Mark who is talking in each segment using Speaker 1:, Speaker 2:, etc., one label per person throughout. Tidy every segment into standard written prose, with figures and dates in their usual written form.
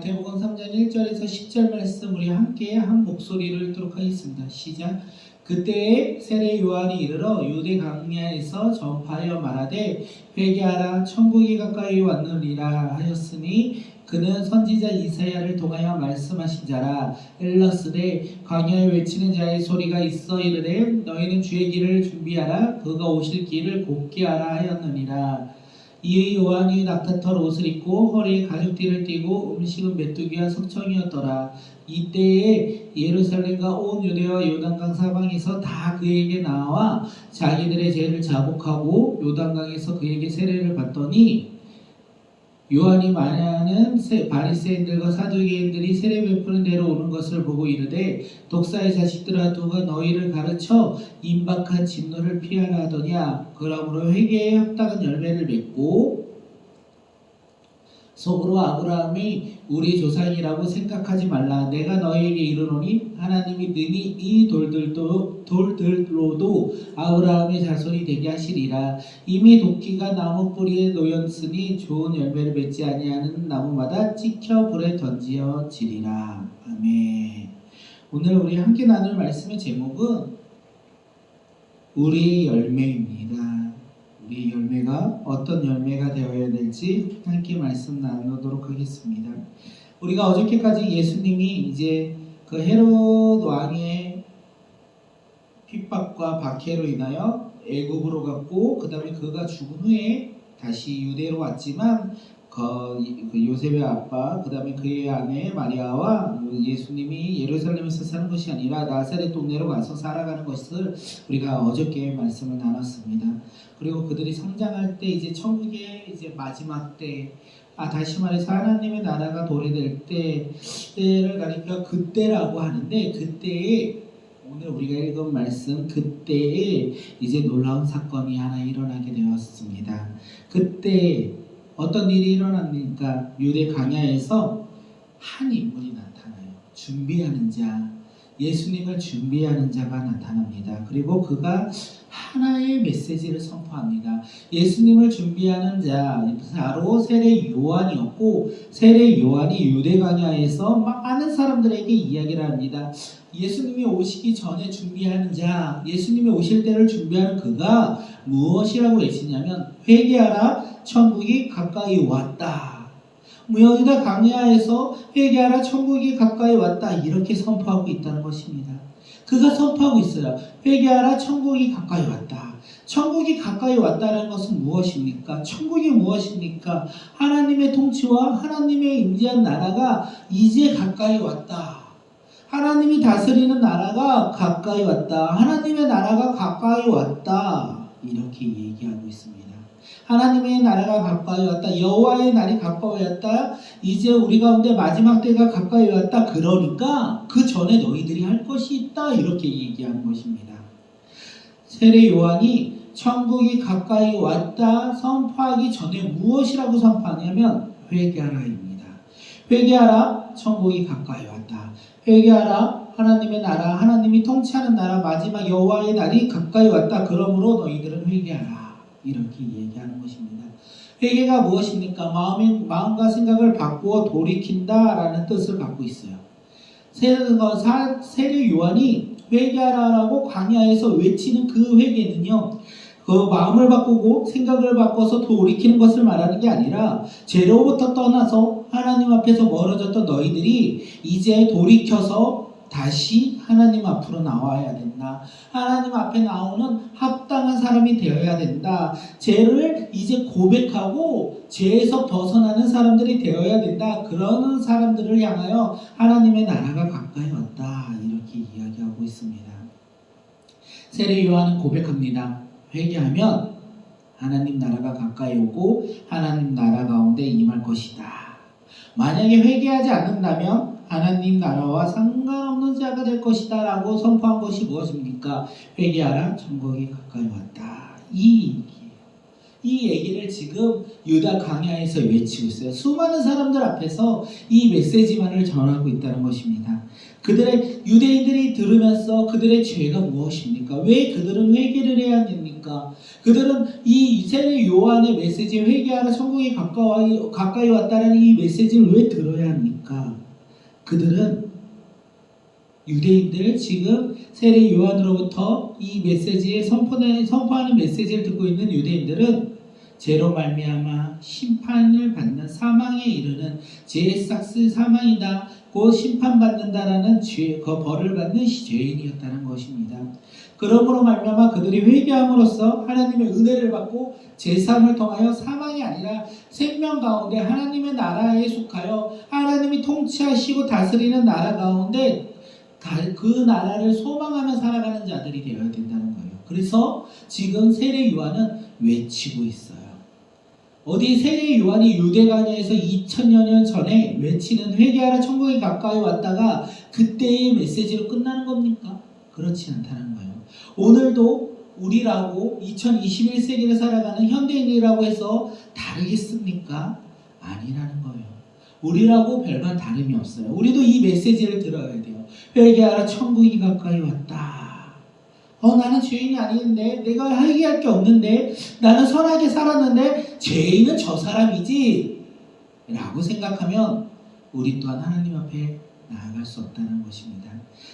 Speaker 1: 마태복음 3장 1절에서 10절 말씀 우리 함께 한 목소리로 읽도록 하겠습니다. 시작. 그때에 세례 요한이 이르러 유대 강야에서 전파하여 말하되 회개하라 천국이 가까이 왔느니라 하였으니 그는 선지자 이사야를 통하여 말씀하신 자라. 일러스되 광야에 외치는 자의 소리가 있어 이르되 너희는 주의 길을 준비하라 그가 오실 길을 곱게 하라 하였느니라. 이에 요한이 낙타털 옷을 입고 허리에 가죽띠를 띠고 음식은 메뚜기와 석청이었더라. 이때에 예루살렘과 온 유대와 요단강 사방에서 다 그에게 나와 자기들의 죄를 자복하고 요단강에서 그에게 세례를 받더니 요한이 말하는 바리새인들과 사두개인들이 세례 베푸는 데로 오는 것을 보고 이르되 독사의 자식들아 누가 너희를 가르쳐 임박한 진노를 피하라 하더냐. 그러므로 회개에 합당한 열매를 맺고 속으로 아브라함이 우리 조상이라고 생각하지 말라. 내가 너희에게 이르노니 하나님이 능히 이 돌들로도 아브라함의 자손이 되게 하시리라. 이미 도끼가 나무 뿌리에 놓였으니 좋은 열매를 맺지 아니하는 나무마다 찍혀 불에 던지어지리라. 아멘. 오늘 우리 함께 나눌 말씀의 제목은 우리의 열매입니다. 우리 열매가 어떤 열매가 되어야 될지 함께 말씀 나누도록 하겠습니다. 우리가 어저께까지 예수님이 이제 그 헤롯 왕의 핍박과 박해로 인하여 애굽으로 갔고 그 다음에 그가 죽은 후에 다시 유대로 왔지만 그 요셉의 아빠 그 다음에 그의 아내 마리아와 예수님이 예루살렘에서 사는 것이 아니라 나사렛 동네로 가서 살아가는 것을 우리가 어저께 말씀을 나눴습니다. 그리고 그들이 성장할 때 이제 천국의 이제 마지막 때, 다시 말해서 하나님의 나라가 도래될 때를 가리켜 그때라고 하는데, 그때에 오늘 우리가 읽은 말씀 그때에 이제 놀라운 사건이 하나 일어나게 되었습니다. 그때 어떤 일이 일어납니까? 유대 광야에서 한 인물이 나타나요. 준비하는 자, 예수님을 준비하는 자가 나타납니다. 그리고 그가 하나의 메시지를 선포합니다. 예수님을 준비하는 자, 바로 세례 요한이었고, 세례 요한이 유대 광야에서 많은 사람들에게 이야기를 합니다. 예수님이 오시기 전에 준비하는 자, 예수님이 오실 때를 준비하는 그가 무엇이라고 외치냐면 회개하라 천국이 가까이 왔다. 유다 광야에서 회개하라 천국이 가까이 왔다 이렇게 선포하고 있다는 것입니다. 그가 선포하고 있어요. 회개하라 천국이 가까이 왔다. 천국이 가까이 왔다는 것은 무엇입니까? 천국이 무엇입니까? 하나님의 통치와 하나님의 임재한 나라가 이제 가까이 왔다. 하나님이 다스리는 나라가 가까이 왔다. 하나님의 나라가 가까이 왔다. 이렇게 얘기하고 있습니다. 하나님의 나라가 가까이 왔다. 여호와의 날이 가까이 왔다. 이제 우리 가운데 마지막 때가 가까이 왔다. 그러니까 그 전에 너희들이 할 것이 있다. 이렇게 얘기하는 것입니다. 세례 요한이 천국이 가까이 왔다 선포하기 전에 무엇이라고 선포하냐면 회개하라입니다. 회개하라 천국이 가까이 왔다. 회개하라 하나님의 나라, 하나님이 통치하는 나라, 마지막 여호와의 날이 가까이 왔다. 그러므로 너희들은 회개하라. 이렇게 얘기하는 것입니다. 회개가 무엇입니까? 마음과 생각을 바꾸어 돌이킨다라는 뜻을 갖고 있어요. 세례 요한이 회개하라라고 광야에서 외치는 그 회개는요, 그 마음을 바꾸고 생각을 바꿔서 돌이키는 것을 말하는 게 아니라 죄로부터 떠나서 하나님 앞에서 멀어졌던 너희들이 이제 돌이켜서 다시 하나님 앞으로 나와야 된다. 하나님 앞에 나오는 합당한 사람이 되어야 된다. 죄를 이제 고백하고 죄에서 벗어나는 사람들이 되어야 된다. 그러는 사람들을 향하여 하나님의 나라가 가까이 왔다. 이렇게 이야기하고 있습니다. 세례 요한은 고백합니다. 회개하면 하나님 나라가 가까이 오고 하나님 나라 가운데 임할 것이다. 만약에 회개하지 않는다면 하나님 나라와 상관없는 자가 될 것이다 라고 선포한 것이 무엇입니까? 회개하라 천국이 가까이 왔다. 이 얘기예요. 이 얘기를 지금 유다 광야에서 외치고 있어요. 수많은 사람들 앞에서 이 메시지만을 전하고 있다는 것입니다. 그들의 유대인들이 들으면서 그들의 죄가 무엇입니까? 왜 그들은 회개를 해야 됩니까? 그들은 이 세례 요한의 메시지 회개하라 천국이 가까이 왔다는 이 메시지를 왜 들어야 합니까? 그들은 유대인들 지금 세례 요한으로부터 이 메시지에 선포하는 메시지를 듣고 있는 유대인들은 죄로 말미암아 심판을 받는 사망에 이르는 죄삭스 사망이다. 곧 심판받는다라는 그 벌을 받는 죄인이었다는 것입니다. 그러므로 말미암아 그들이 회개함으로써 하나님의 은혜를 받고 제사함을 통하여 사망이 아니라 생명 가운데 하나님의 나라에 속하여 하나님이 통치하시고 다스리는 나라 가운데 그 나라를 소망하며 살아가는 자들이 되어야 된다는 거예요. 그래서 지금 세례 요한은 외치고 있어요. 어디 세례 요한이 유대가냐에서 2000여 년 전에 외치는 회개하라 천국이 가까이 왔다가 그때의 메시지로 끝나는 겁니까? 그렇지 않다는 거예요. 오늘도 우리라고 2021세기를 살아가는 현대인이라고 해서 다르겠습니까? 아니라는 거예요. 우리라고 별반 다름이 없어요. 우리도 이 메시지를 들어야 돼요. 회개하라 천국이 가까이 왔다. 나는 죄인이 아닌데, 내가 회개할 게 없는데, 나는 선하게 살았는데 죄인은 저 사람이지 라고 생각하면 우리 또한 하나님 앞에 나아갈 수 없다는 것입니다.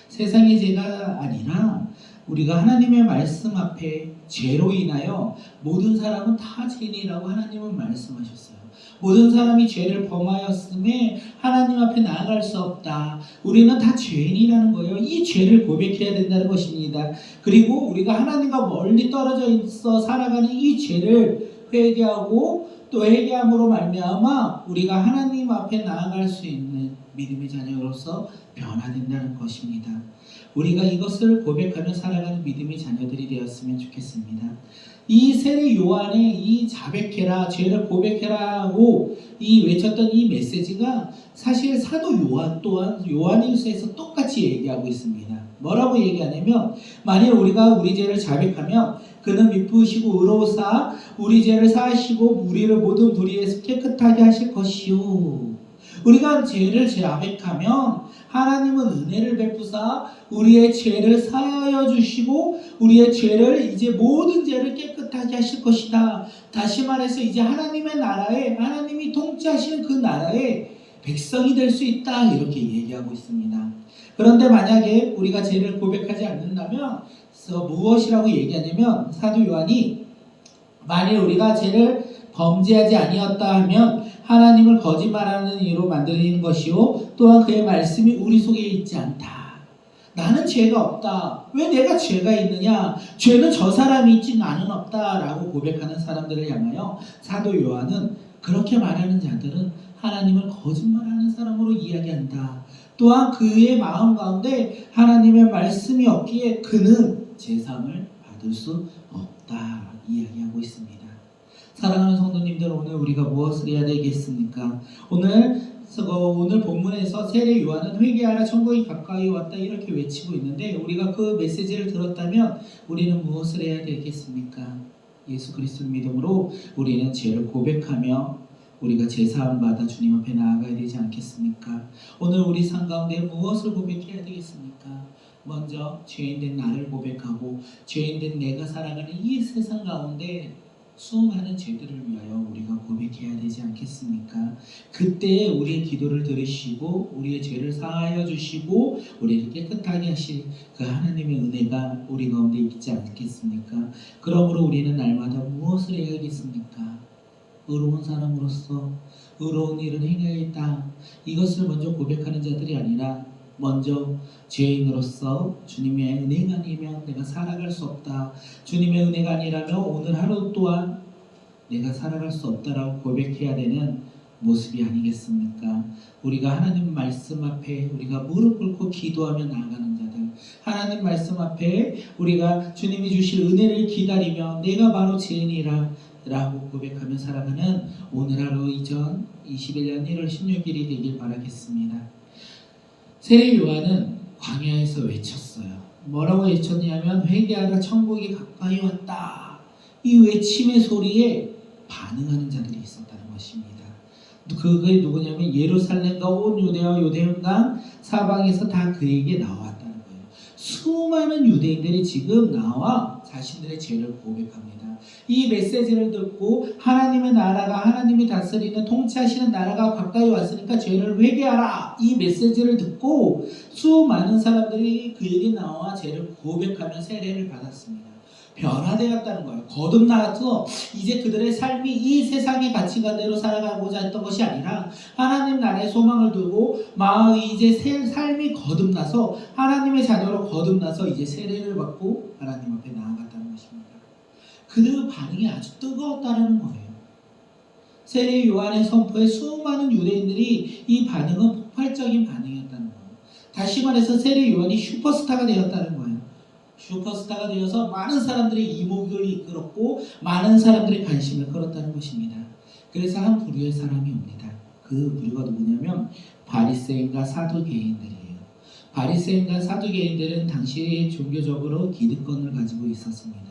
Speaker 1: 세상의 죄가 아니라 우리가 하나님의 말씀 앞에 죄로 인하여 모든 사람은 다 죄인이라고 하나님은 말씀하셨어요. 모든 사람이 죄를 범하였음에 하나님 앞에 나아갈 수 없다. 우리는 다 죄인이라는 거예요. 이 죄를 고백해야 된다는 것입니다. 그리고 우리가 하나님과 멀리 떨어져 있어 살아가는 이 죄를 회개하고 또 회개함으로 말미암아 우리가 하나님 앞에 나아갈 수 있는 믿음의 자녀로서 변화된다는 것입니다. 우리가 이것을 고백하며 살아가는 믿음의 자녀들이 되었으면 좋겠습니다. 이 세례 요한의 이 자백해라, 죄를 고백해라 하고 이 외쳤던 이 메시지가 사실 사도 요한 또한 요한일서에서 똑같이 얘기하고 있습니다. 뭐라고 얘기하냐면 만일 우리가 우리 죄를 자백하면 그는 미쁘시고 의로우사 우리 죄를 사하시고 우리를 모든 불의에서 깨끗하게 하실 것이요. 우리가 죄를 자백하면 하나님은 은혜를 베푸사 우리의 죄를 사하여 주시고 우리의 죄를 이제 모든 죄를 깨끗하게 하실 것이다. 다시 말해서 이제 하나님의 나라에 하나님이 통치하시는 그 나라에 백성이 될 수 있다 이렇게 얘기하고 있습니다. 그런데 만약에 우리가 죄를 고백하지 않는다면 무엇이라고 얘기하냐면 사도 요한이 만일 우리가 죄를 범죄하지 아니었다 하면 하나님을 거짓말하는 이로 만드는 것이요 또한 그의 말씀이 우리 속에 있지 않다. 나는 죄가 없다. 왜 내가 죄가 있느냐? 죄는 저 사람이 있지 나는 없다 라고 고백하는 사람들을 향하여 사도 요한은 그렇게 말하는 자들은 하나님을 거짓말하는 사람으로 이야기한다. 또한 그의 마음 가운데 하나님의 말씀이 없기에 그는 제사함을 받을 수 없다 이야기하고 있습니다. 사랑하는 성도님들, 오늘 우리가 무엇을 해야 되겠습니까? 오늘 본문에서 세례 요한은 회개하라 천국이 가까이 왔다 이렇게 외치고 있는데 우리가 그 메시지를 들었다면 우리는 무엇을 해야 되겠습니까? 예수 그리스도를 믿음으로 우리는 죄를 고백하며 우리가 제사함 받아 주님 앞에 나아가야 되지 않겠습니까? 오늘 우리 삶 가운데 무엇을 고백해야 되겠습니까? 먼저 죄인된 나를 고백하고 죄인된 내가 살아가는 이 세상 가운데 수많은 죄들을 위하여 우리가 고백해야 되지 않겠습니까? 그때 우리의 기도를 들으시고 우리의 죄를 사하여 주시고 우리를 깨끗하게 하실 그 하나님의 은혜가 우리 가운데 있지 않겠습니까? 그러므로 우리는 날마다 무엇을 해야겠습니까? 의로운 사람으로서 의로운 일을 행해야겠다. 이것을 먼저 고백하는 자들이 아니라 먼저 죄인으로서 주님의 은혜가 아니면 내가 살아갈 수 없다. 주님의 은혜가 아니라면 오늘 하루 또한 내가 살아갈 수 없다라고 고백해야 되는 모습이 아니겠습니까? 우리가 하나님 말씀 앞에 우리가 무릎 꿇고 기도하며 나아가는 자들, 하나님 말씀 앞에 우리가 주님이 주실 은혜를 기다리며 내가 바로 죄인이라 라고 고백하며 살아가는 오늘 하루 2021년 1월 16일이 되길 바라겠습니다. 세례 요한은 광야에서 외쳤어요. 뭐라고 외쳤냐면 회개하라 천국이 가까이 왔다. 이 외침의 소리에 반응하는 자들이 있었다는 것입니다. 그게 누구냐면 예루살렘과 온 유대와 요단강 사방에서 다 그에게 나왔다는 거예요. 수많은 유대인들이 지금 나와 자신들의 죄를 고백합니다. 이 메시지를 듣고 하나님의 나라가, 하나님이 다스리는 통치하시는 나라가 가까이 왔으니까 죄를 회개하라, 이 메시지를 듣고 수많은 사람들이 그에게 나와 죄를 고백하며 세례를 받았습니다. 변화되었다는 거예요. 거듭나서 이제 그들의 삶이 이 세상의 가치관대로 살아가고자 했던 것이 아니라 하나님 나라의 소망을 두고 이제 삶이 거듭나서 하나님의 자녀로 거듭나서 이제 세례를 받고 하나님 앞에 나아갔다는 것입니다. 그 반응이 아주 뜨거웠다는 거예요. 세례 요한의 선포에 수많은 유대인들이 이 반응은 폭발적인 반응이었다는 거예요. 다시 말해서 세례 요한이 슈퍼스타가 되었다는 거예요. 슈퍼스타가 되어서 많은 사람들의 이목을 이끌었고 많은 사람들의 관심을 끌었다는 것입니다. 그래서 한 부류의 사람이 옵니다. 그 부류가 누구냐면 바리새인과 사두개인들이에요. 바리새인과 사두개인들은 당시에 종교적으로 기득권을 가지고 있었습니다.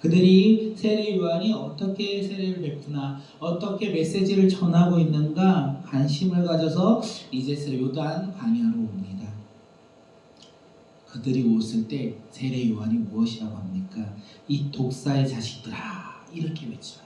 Speaker 1: 그들이 세례 요한이 어떻게 세례를 베푸나, 어떻게 메시지를 전하고 있는가 관심을 가져서 이제 요단 광야로 옵니다. 그들이 오실 때 세례 요한이 무엇이라고 합니까? 이 독사의 자식들아, 이렇게 외쳐요.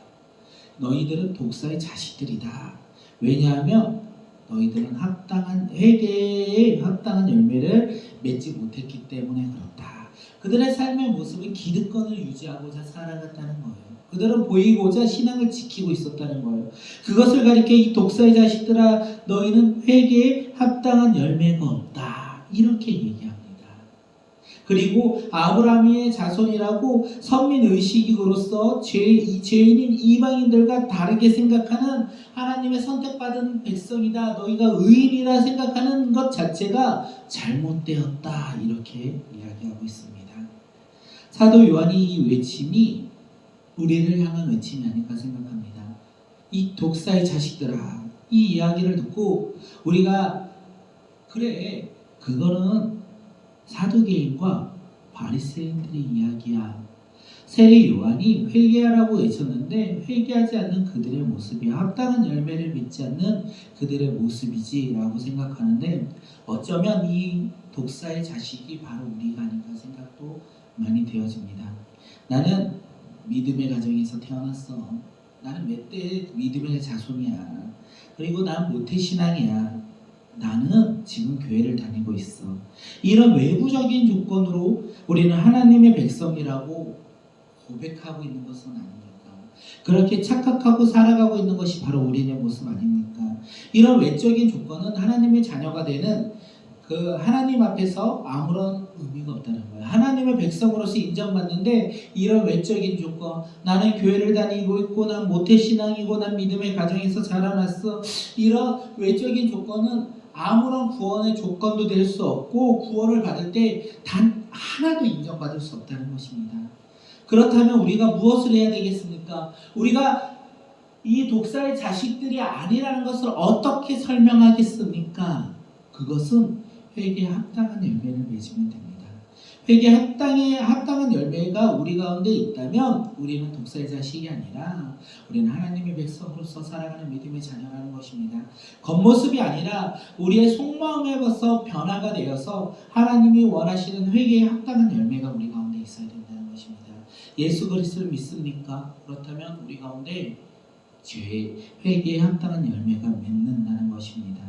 Speaker 1: 너희들은 독사의 자식들이다. 왜냐하면 너희들은 합당한 회개에 합당한 열매를 맺지 못했기 때문에 그렇다. 그들의 삶의 모습은 기득권을 유지하고자 살아갔다는 거예요. 그들은 보이고자 신앙을 지키고 있었다는 거예요. 그것을 가리켜 이 독사의 자식들아, 너희는 회개에 합당한 열매가 없다, 이렇게 얘기합니다. 그리고 아브라함의 자손이라고 선민의식으로서 죄인인 이방인들과 다르게 생각하는 하나님의 선택받은 백성이다, 너희가 의인이라 생각하는 것 자체가 잘못되었다, 이렇게 이야기하고 있습니다. 사도 요한이 이 외침이 우리를 향한 외침이 아닐까 생각합니다. 이 독사의 자식들아, 이 이야기를 듣고 우리가 그래, 그거는 사두개인과 바리새인들의 이야기야. 세례 요한이 회개하라고 외쳤는데 회개하지 않는 그들의 모습이 합당한 열매를 맺지 않는 그들의 모습이지 라고 생각하는데, 어쩌면 이 독사의 자식이 바로 우리가 아닌가 생각도 많이 되어집니다. 나는 믿음의 가정에서 태어났어. 나는 몇 대 믿음의 자손이야. 그리고 난 모태신앙이야. 나는 지금 교회를 다니고 있어. 이런 외부적인 조건으로 우리는 하나님의 백성이라고 고백하고 있는 것은 아닙니까? 그렇게 착각하고 살아가고 있는 것이 바로 우리의 모습 아닙니까? 이런 외적인 조건은 하나님의 자녀가 되는 그 하나님 앞에서 아무런 의미가 없다는 거예요. 하나님의 백성으로서 인정받는데 이런 외적인 조건, 나는 교회를 다니고 있고 난 모태신앙이고 난 믿음의 가정에서 자라났어, 이런 외적인 조건은 아무런 구원의 조건도 될 수 없고 구원을 받을 때 단 하나도 인정받을 수 없다는 것입니다. 그렇다면 우리가 무엇을 해야 되겠습니까? 우리가 이 독사의 자식들이 아니라는 것을 어떻게 설명하겠습니까? 그것은 회개에 합당한 열매를 맺으면 됩니다. 회개에 합당한 열매가 우리 가운데 있다면 우리는 독사의 자식이 아니라 우리는 하나님의 백성으로서 살아가는 믿음의 자녀라는 것입니다. 겉모습이 아니라 우리의 속마음에 벌써 변화가 되어서 하나님이 원하시는 회개에 합당한 열매가 우리 가운데 있어야 된다는 것입니다. 예수 그리스도를 믿습니까? 그렇다면 우리 가운데 회개에 합당한 열매가 맺는다는 것입니다.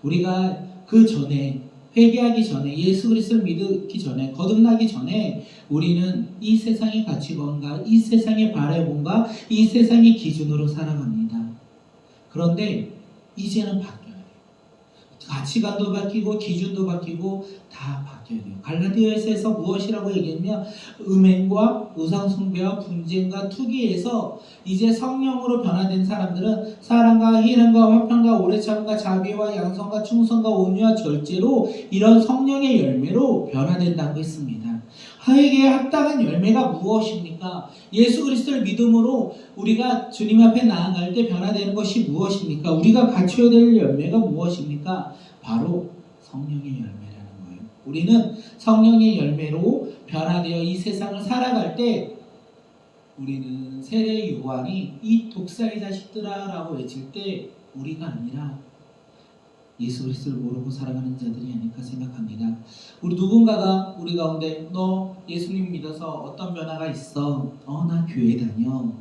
Speaker 1: 우리가 그 전에, 회개하기 전에, 예수 그리스도를 믿기 전에, 거듭나기 전에 우리는 이 세상의 가치관과 이 세상의 바라봄과 이 세상의 기준으로 살아갑니다. 그런데 이제는 바뀌어야 돼요. 가치관도 바뀌고 기준도 바뀌고 다 바뀌어야 돼요. 갈라디아서에서 무엇이라고 얘기했냐면 음행과 우상숭배와 분쟁과 투기에서 이제 성령으로 변화된 사람들은 사랑과 희락과 화평과 오래참과 자비와 양선과 충성과 온유와 절제로 이런 성령의 열매로 변화된다고 했습니다. 회개에 합당한 열매가 무엇입니까? 예수 그리스도를 믿음으로 우리가 주님 앞에 나아갈 때 변화되는 것이 무엇입니까? 우리가 갖춰야 될 열매가 무엇입니까? 바로 성령의 열매라는 거예요. 우리는 성령의 열매로 변화되어 이 세상을 살아갈 때 우리는 세례 요한이 이 독사의 자식들아 라고 외칠 때 우리가 아니라 예수 그리스도를 모르고 살아가는 자들이 아닐까 생각합니다. 우리 누군가가 우리 가운데 너 예수님 믿어서 어떤 변화가 있어? 나 교회 다녀.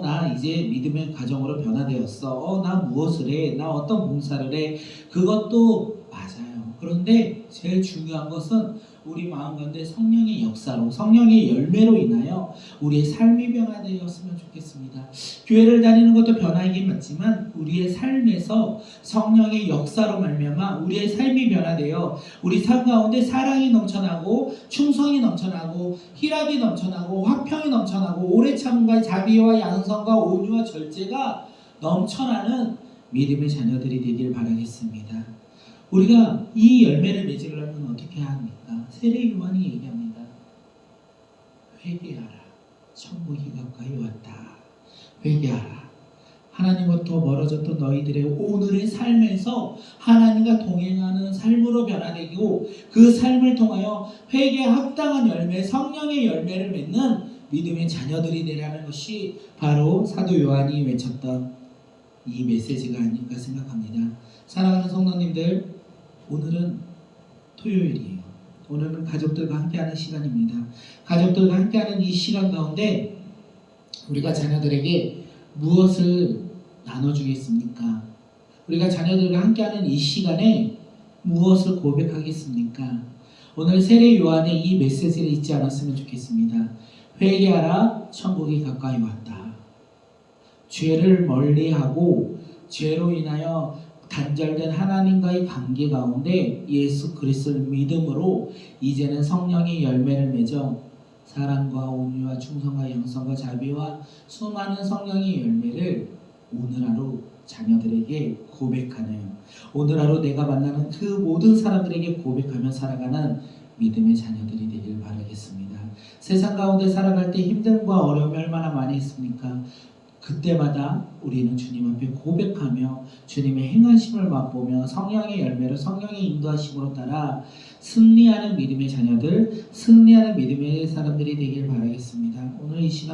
Speaker 1: 나 이제 믿음의 가정으로 변화되었어. 나 무엇을 해? 나 어떤 봉사를 해? 그것도 맞아요. 그런데 제일 중요한 것은 우리 마음 가운데 성령의 역사로, 성령의 열매로 인하여 우리의 삶이 변화되었으면 좋겠습니다. 교회를 다니는 것도 변화이긴 맞지만 우리의 삶에서 성령의 역사로 말미암아 우리의 삶이 변화되어 우리 삶 가운데 사랑이 넘쳐나고 충성이 넘쳐나고 희락이 넘쳐나고 화평이 넘쳐나고 오래 참음과 자비와 양성과 온유와 절제가 넘쳐나는 믿음의 자녀들이 되길 바라겠습니다. 우리가 이 열매를 맺으려면 어떻게 해야 합니까? 세례 요한이 얘기합니다. 회개하라. 천국이 가까이 왔다. 회개하라. 하나님으로부터 멀어졌던 너희들의 오늘의 삶에서 하나님과 동행하는 삶으로 변화되고 그 삶을 통하여 회개에 합당한 열매, 성령의 열매를 맺는 믿음의 자녀들이 되라는 것이 바로 사도 요한이 외쳤던 이 메시지가 아닐까 생각합니다. 사랑하는 성도님들, 오늘은 토요일이에요. 오늘은 가족들과 함께하는 시간입니다. 가족들과 함께하는 이 시간 가운데 우리가 자녀들에게 무엇을 나눠주겠습니까? 우리가 자녀들과 함께하는 이 시간에 무엇을 고백하겠습니까? 오늘 세례 요한의 이 메시지를 잊지 않았으면 좋겠습니다. 회개하라, 천국이 가까이 왔다. 죄를 멀리하고 죄로 인하여 단절된 하나님과의 관계 가운데 예수 그리스도를 믿음으로 이제는 성령의 열매를 맺어 사랑과 온유와 충성과 양성과 자비와 수많은 성령의 열매를 오늘 하루 자녀들에게 고백하네요. 오늘 하루 내가 만나는 그 모든 사람들에게 고백하며 살아가는 믿음의 자녀들이 되길 바라겠습니다. 세상 가운데 살아갈 때 힘듦과 어려움이 얼마나 많이 있습니까? 그때마다 우리는 주님 앞에 고백하며 주님의 행하심을 맛보며 성령의 열매로 성령의 인도하심으로 따라 승리하는 믿음의 자녀들, 승리하는 믿음의 사람들이 되길 바라겠습니다. 오늘 이 시간